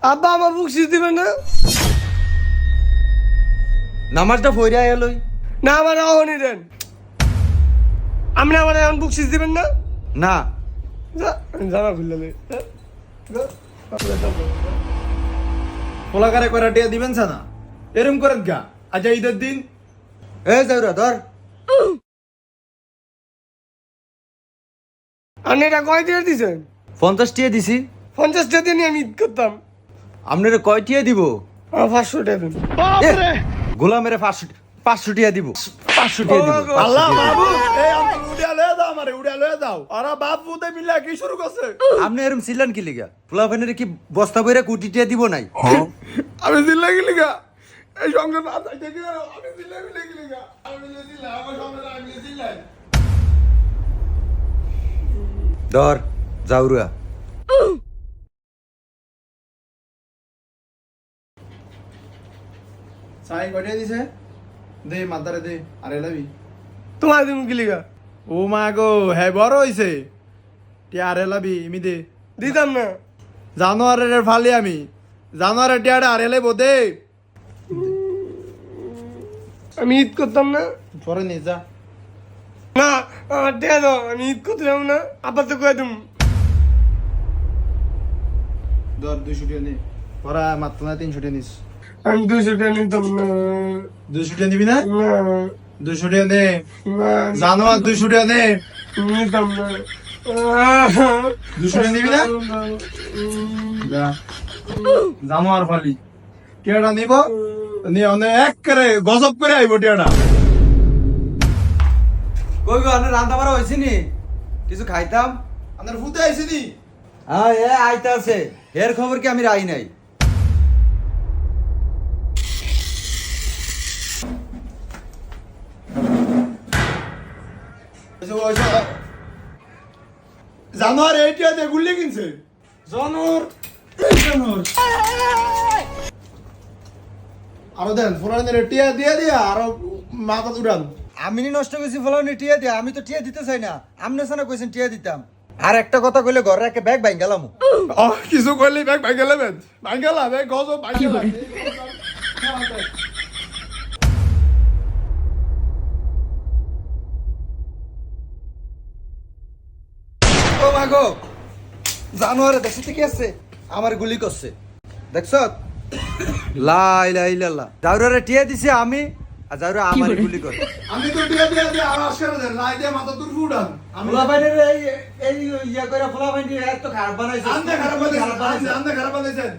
আব্বা আমার বুক সিজ দিবেন না? নামাজটা ফইরা এলই না আমার অহনি দেন। আপনি আমার এখন বুক সিজ দিবেন না? না জামা খুললে পোলাকারে করে টিয়া দিবেন না এরম করেন গা আচ্ছা ঈদের দিন এ যাউরা ধর আপনি এটা কয় দিয়ে দিছেন? 50 টিয়া দিছি 50 টাকা দিয়ে নিয়ে আমি ঈদ করতাম। আপনারে কয় টিয়া দিব? আমার 500 টাকা দেন। গোলামের 500 টিয়া দিব 500 টিয়া দিব আল্লাহ বাবু এই আঙ্কেল উড়িয়া লয়ে দাও আমারে উড়িয়া লয়ে দাও আরে বাবু তে মিলা কি শুরু করছে আপনি এরম ছিলেন কি লিগা? ফুলাফানের কি বস্তা বইরা কোটি টিয়া দিব নাই? আমি দিল্লা গেলি গা এই সংসার না চাইতে কি আমি দিল্লা গেলি গা আমি দিল্লা আমার সংসার আমি দিল্লা ধর যাউরা সাই কটিয়া দিছে দে মাদারে দে আরে লাবি তোমার দিন গেলি গা ও মা গো হ্যাঁ বড় হইছে টিয়া আরে লাবি ইমি দে দিতাম না। জানোয়ারের ফালি আমি জানোয়ারের টিয়াটা আরে লাইবো দে আমি ঈদ করতাম না। পরে নে যা না আমার টাকা দাও আমি ঈদ করতাম না। আবার তো কয়ে তুমি ধর 200 টিয়া নে পরে মাত্র না 300 টিয়া নিস আমি 200 টাকা নিতাম না। 200 টিয়া নিবি না না 200 টিয়া নে না জানোয়ার 200 টিয়া নে নিতাম না। 200 টিয়া নিবি না যা জানোয়ার ফালি টিয়াটা নিব নি অনে এক করে গজব করে আইবো টিয়াটা কই গো আনে রান্না বাড়া হইছে নি? কিছু খাইতাম? আনার ফুতে আইছি নি হ্যাঁ এ আইতাছে এর খবর কি আমি রাই নাই। জানোয়ার এই টিয়া দিয়ে গুল্লি কিনছে জানোয়ার আরো দেন ফোরানের টিয়া দিয়ে দিয়া আরো মাথা উড়ান আমি নি নষ্ট করেছি ফলানি টিয়া দিয়া আমি তো টিয়া দিতে চাই না। আমনে সানা কইছেন টিয়া দিতাম। আর একটা কথা কইলে ঘরে একটা ব্যাগ বাইং গেলাম। কিছু করলি ব্যাগ ভাই গেলে ভাই গেলা ব্যাগ গজব ভাই গেলা। ও মাগো জানোয়ারে দেখতে কি আছে আমার গুলি করছে দেখছ লাই লাই লাল্লা জাউরারে টিয়া দিছি আমি আর জাউরা আমার গুলি করে আমি তো টিয়া দিয়ে দিয়ে আওয়াজ করে দেন লাই দিয়ে মাথা তুর উড়ান আমি ফুলাবাইনের এই ইয়া কইরা ফুলাবাইনি এত খারাপ বানাইছে আন্দে খারাপ বানাইছেন